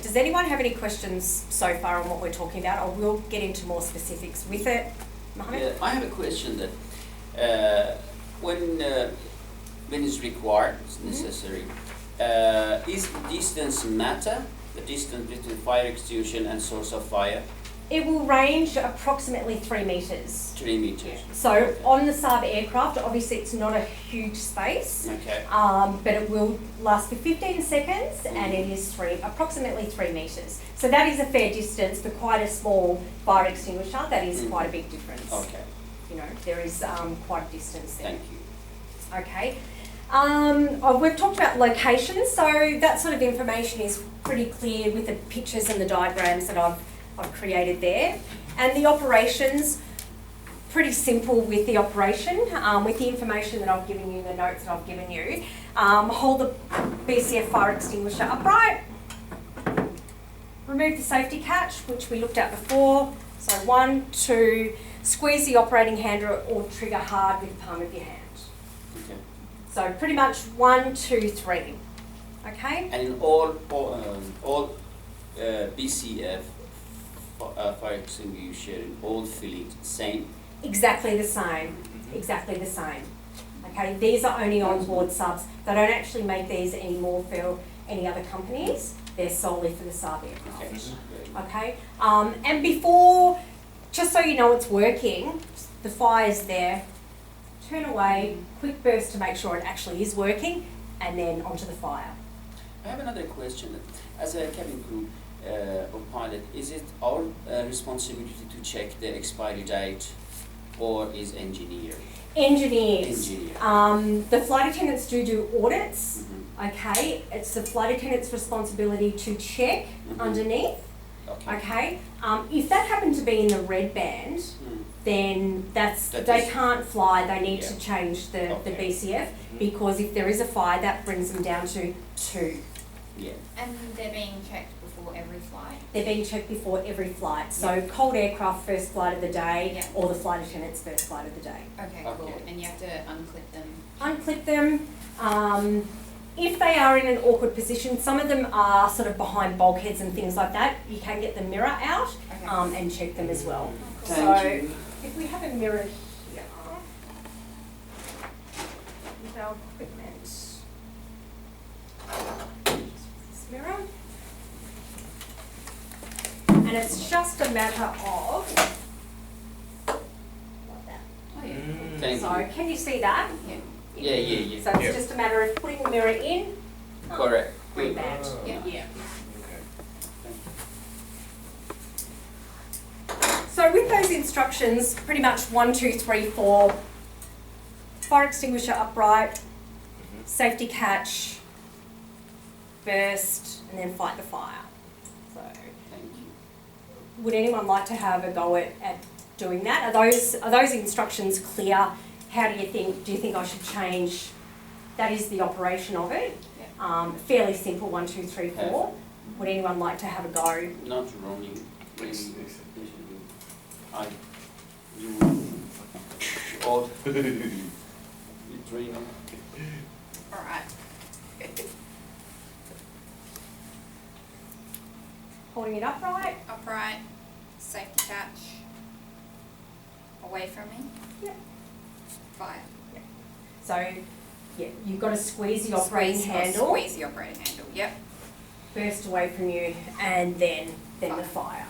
Does anyone have any questions so far on what we're talking about? I will get into more specifics with it. Mohammed? Yeah, I have a question that when it's required, it's necessary, is distance matter? The distance between fire extinguisher and source of fire? It will range approximately 3 metres. 3 meters. So on the Saab aircraft, obviously it's not a huge space, Okay. but it will last for 15 seconds and it is approximately 3 metres. So that is a fair distance for quite a small fire extinguisher. That is quite a big difference. Okay. You know, there is quite a distance there. Thank you. Okay. We've talked about locations, so that sort of information is pretty clear with the pictures and the diagrams that I've created there. And the operations, pretty simple with the operation, with the information that I've given you, the notes that I've given you. Hold the BCF fire extinguisher upright. Remove the safety catch, which we looked at before. So 1, 2, squeeze the operating handle or trigger hard with the palm of your hand. Okay. So pretty much 1, 2, 3. Okay? And in all BCF fire extinguisher in all fleet, same? Exactly the same. Exactly the same. Okay? These are only on-board subs. They don't actually make these anymore for any other companies. They're solely for the Saab aircraft. Okay? And before, just so you know it's working, the fire's there, turn away, quick burst to make sure it actually is working, and then onto the fire. I have another question. As a cabin crew or pilot, is it our responsibility to check the expiry date, or is engineer? Engineers. Engineer. The flight attendants do audits. Okay, it's the flight attendant's responsibility to check underneath. Okay. If that happened to be in the red band, then they can't fly. They need to change the BCF because if there is a fire, that brings them down to 2. Yeah. And they're being checked before every flight? They're being checked before every flight. So cold aircraft first flight of the day, or the flight attendant's first flight of the day. Okay, cool. And you have to unclip them? Unclip them. If they are in an awkward position, some of them are sort of behind bulkheads and things like that. You can get the mirror out and check them as well. Thank you. If we have a mirror here, with our equipment, this mirror, and it's just a matter of like that. Oh, yeah. Thank So you. can you see that? Yeah. Yeah. So it's just a matter of putting the mirror in. Correct. Red Good. band. Yeah. So with those instructions, pretty much 1, 2, 3, 4, fire extinguisher upright, safety catch, burst, and then fight the fire. So, Thank you. would anyone like to have a go at doing that? Are those instructions clear? How do you think? Do you think I should change? That is the operation of it. Fairly simple. 1, 2, 3, 4. Would anyone like to have a go? Not running. All dreaming. Alright. Holding it upright. Upright, safety catch, away from me. Yeah. Fire. So, yeah, you've got to squeeze the operating handle, Squeeze the operating handle, yep. burst away from you, and then the fire.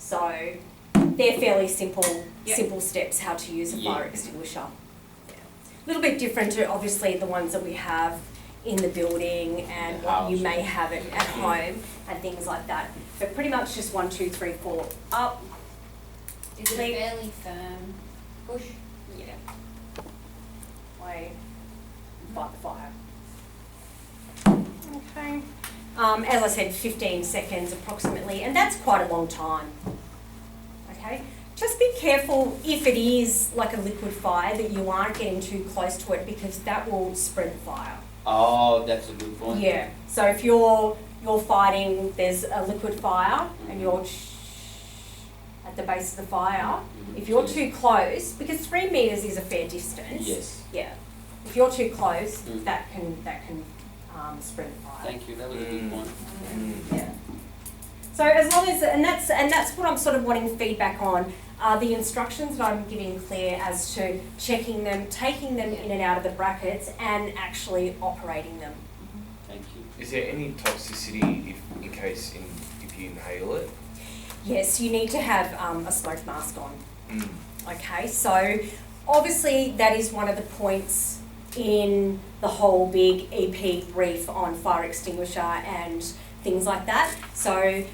So, they're fairly simple steps how to use a fire extinguisher. A little bit different to obviously the ones that we have in the building and what you may have it at home and things like that. But pretty much just 1, 2, 3, 4 up. Is it a fairly firm push? Yeah. Way. Fight the fire. Okay. As I said, 15 seconds approximately, and that's quite a long time. Okay. Just be careful if it is like a liquid fire that you aren't getting too close to it because that will spread the fire. Oh, that's a good point. Yeah. So if you're fighting, there's a liquid fire and you're at the base of the fire. If you're too close, because 3 meters is a fair distance. Yes. Yeah. If you're too close, that can spread the fire. Thank you. That was a good point. Yeah. So as long as, and that's what I'm sort of wanting feedback on, are the instructions that I'm giving clear as to checking them, taking them in and out of the brackets, and actually operating them. Thank you. Is there any toxicity if you inhale it? Yes, you need to have a smoke mask on. Mm. Okay, so obviously that is one of the points in the whole big EP brief on fire extinguisher and things like that. So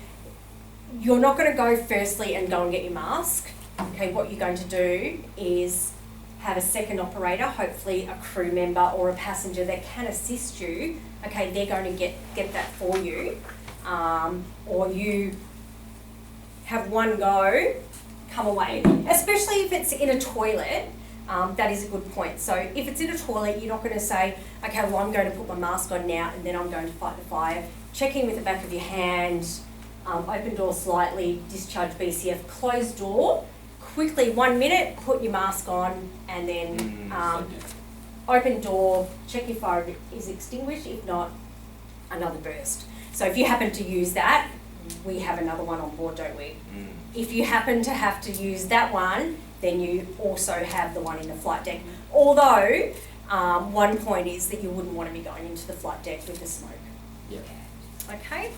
you're not going to go firstly and go and get your mask. Okay, what you're going to do is have a second operator, hopefully a crew member or a passenger that can assist you. Okay, they're going to get that for you. Or you have one go, come away, especially if it's in a toilet. That is a good point. So if it's in a toilet, you're not going to say, okay, well, I'm going to put my mask on now and then I'm going to fight the fire. Check in with the back of your hand, open door slightly, discharge BCF, close door, quickly 1 minute, put your mask on, and then open door, check if fire is extinguished, if not, another burst. So if you happen to use that, we have another one on board, don't we? Mm. If you happen to have to use that one, then you also have the one in the flight deck. Although, one point is that you wouldn't want to be going into the flight deck with the smoke. Yeah. Okay?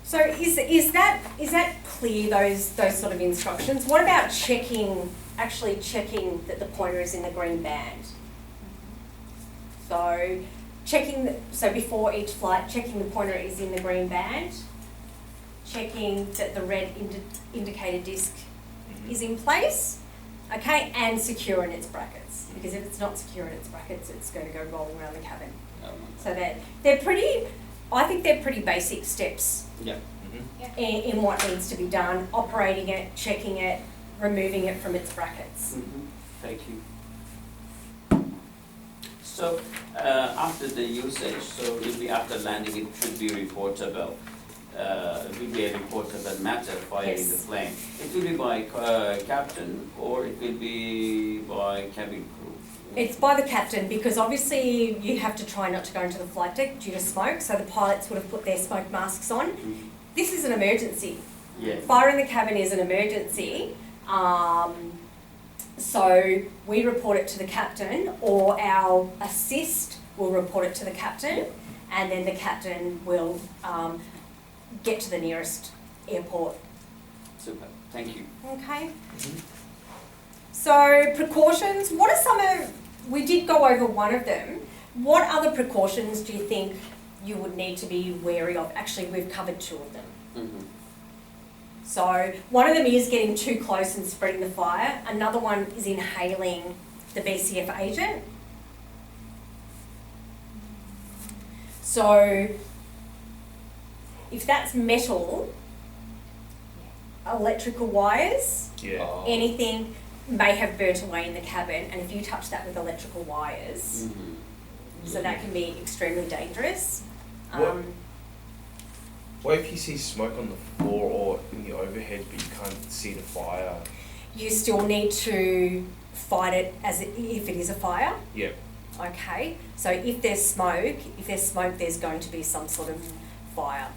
So is that clear, those sort of instructions? What about actually checking that the pointer is in the green band? So so before each flight, checking the pointer is in the green band, checking that the red indicator disc is in place, okay, and secure in its brackets. Because if it's not secure in its brackets, it's going to go rolling around the cabin. So they're pretty, I think they're pretty basic steps Yeah. in what needs to be done, operating it, checking it, removing it from its brackets. Thank you. So after the usage, so it will be after landing, it should be reportable. It will be a reportable matter, fire in the Yes. flame. It will be by captain or it will be by cabin crew. It's by the captain because obviously you have to try not to go into the flight deck due to smoke, so the pilots would have put their smoke masks on. This is an emergency. Yeah. Fire in the cabin is an emergency. So we report it to the captain, or our assist will report it to the captain, and then the captain will get to the nearest airport. Super. Thank you. Okay. So precautions, what are some of, we did go over one of them. What other precautions do you think you would need to be wary of? Actually, we've covered two of them. So one of them is getting too close and spreading the fire. Another one is inhaling the BCF agent. So if that's metal, electrical wires, Yeah. anything may have burnt away in the cabin, and if you touch that with electrical wires, so that can be extremely dangerous. What if you see smoke on the floor or in the overhead but you can't see the fire? You still need to fight it as if it is a fire. Yeah. Okay, so if there's smoke, there's going to be some sort of fire.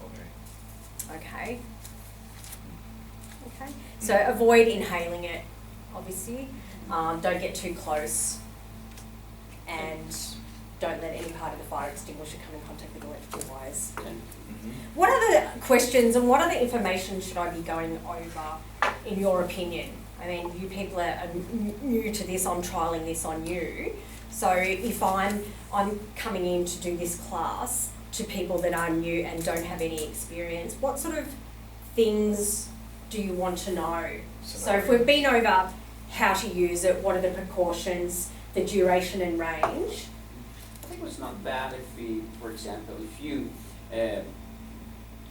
Okay. Okay. Okay. So avoid inhaling it, obviously. Don't get too close, and don't let any part of the fire extinguisher come in contact with electrical wires. What other questions and what other information should I be going over, in your opinion? I mean, you people are new to this, I'm trialling this on you. So if I'm coming in to do this class to people that are new and don't have any experience, what sort of things do you want to know? So if we've been over how to use it, what are the precautions, the duration and range? I think it's not bad if we, for example, if you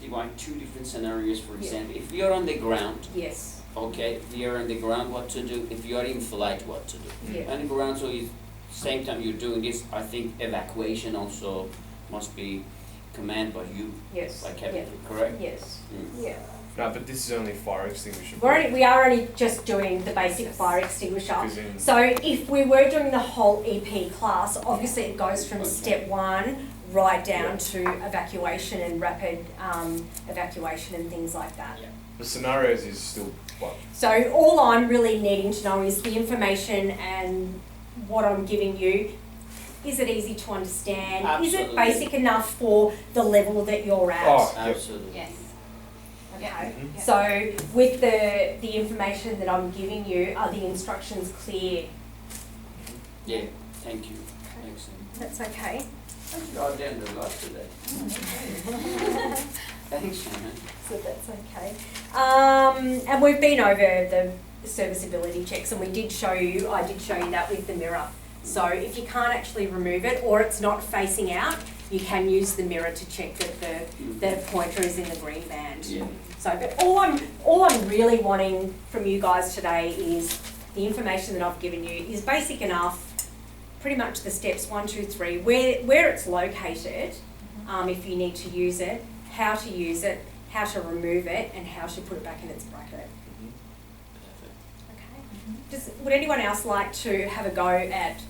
divide two different scenarios, for example, if we are on the ground, Yes. okay, if we are on the ground, what to do, if you are in flight, what to do. Yeah. On the ground, so same time you're doing this, I think evacuation also must be commanded by you, Yes. by captain, Yeah. correct? Yes. Mm. Yeah. No, but this is only fire extinguisher. We are only just doing the basic fire extinguisher. Because in- So if we were doing the whole EP class, obviously it goes from step 1 right down to evacuation and rapid evacuation and things like that. Yeah. The scenarios is still what? So all I'm really needing to know is the information and what I'm giving you. Is it easy to understand? Is it Absolutely. basic enough for the level that you're at? Oh, yep. Absolutely. Yes. Okay. Mhm. So with the information that I'm giving you, are the instructions clear? Yeah, thank you. Excellent. That's okay. Thank you, I learned a lot today. Thanks, Shannon. So that's okay. And we've been over the serviceability checks, and I did show you that with the mirror. So if you can't actually remove it or it's not facing out, you can use the mirror to check that the pointer is in the green band. Yeah. So, but all I'm really wanting from you guys today is the information that I've given you is basic enough. Pretty much the steps 1, 2, 3, where it's located, if you need to use it, how to use it, how to remove it, and how to put it back in its bracket. Perfect. Okay. Would anyone else like to have a go at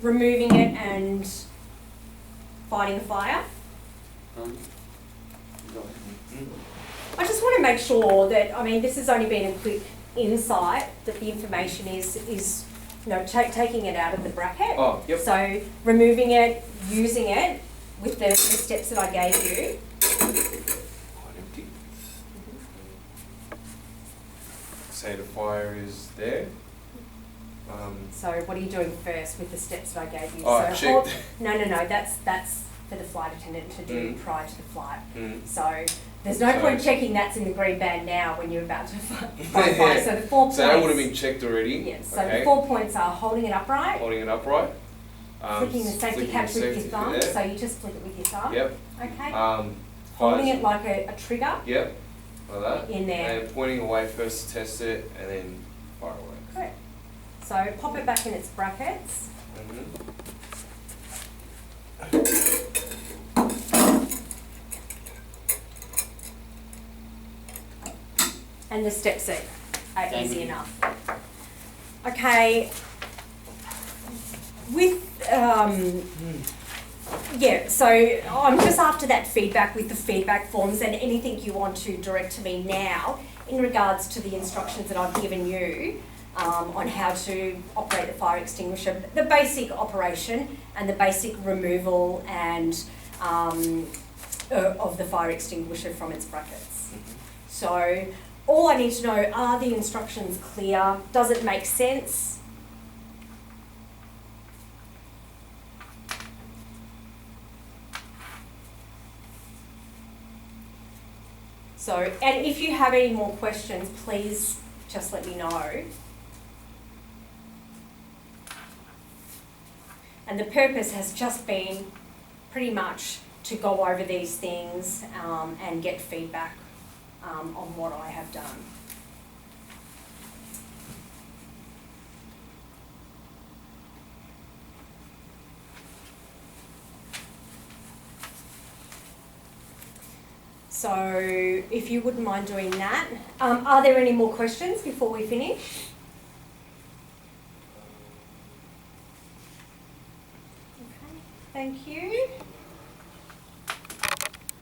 removing it and fighting a fire? Go ahead. I just want to make sure that, I mean, this has only been a quick insight, that the information is taking it out of the bracket. Oh, yep. So removing it, using it with the steps that I gave you. Quite empty. Say the fire is there. So what are you doing first with the steps that I gave you? Oh, so check. no, that's for the flight attendant to do prior to the flight. Mm. So there's no So- point checking that's in the green band now when you're about to fight fire. So the 4 points. So that would have been checked already. Yes. So Okay. the 4 points are holding it upright, Holding it upright. flicking the safety flicking catch the with your safety thumb. there. So you just flick it with your thumb. Yep. Okay. fires- Holding it like a trigger Yep. Like that. in there. And pointing away first to test it, and then fire away. Correct. So pop it back in its brackets. Mm-hmm. And the steps are Thank easy you. enough. Okay. With yeah, so I'm just after that feedback with the feedback forms and anything you want to direct to me now in regards to the instructions that I've given you on how to operate the fire extinguisher, the basic operation and the basic removal and of the fire extinguisher from its brackets. So all I need to know, are the instructions clear? Does it make sense? So, and if you have any more questions, please just let me know. And the purpose has just been pretty much to go over these things and get feedback on what I have done. So if you wouldn't mind doing that. Are there any more questions before we finish? Okay, thank you.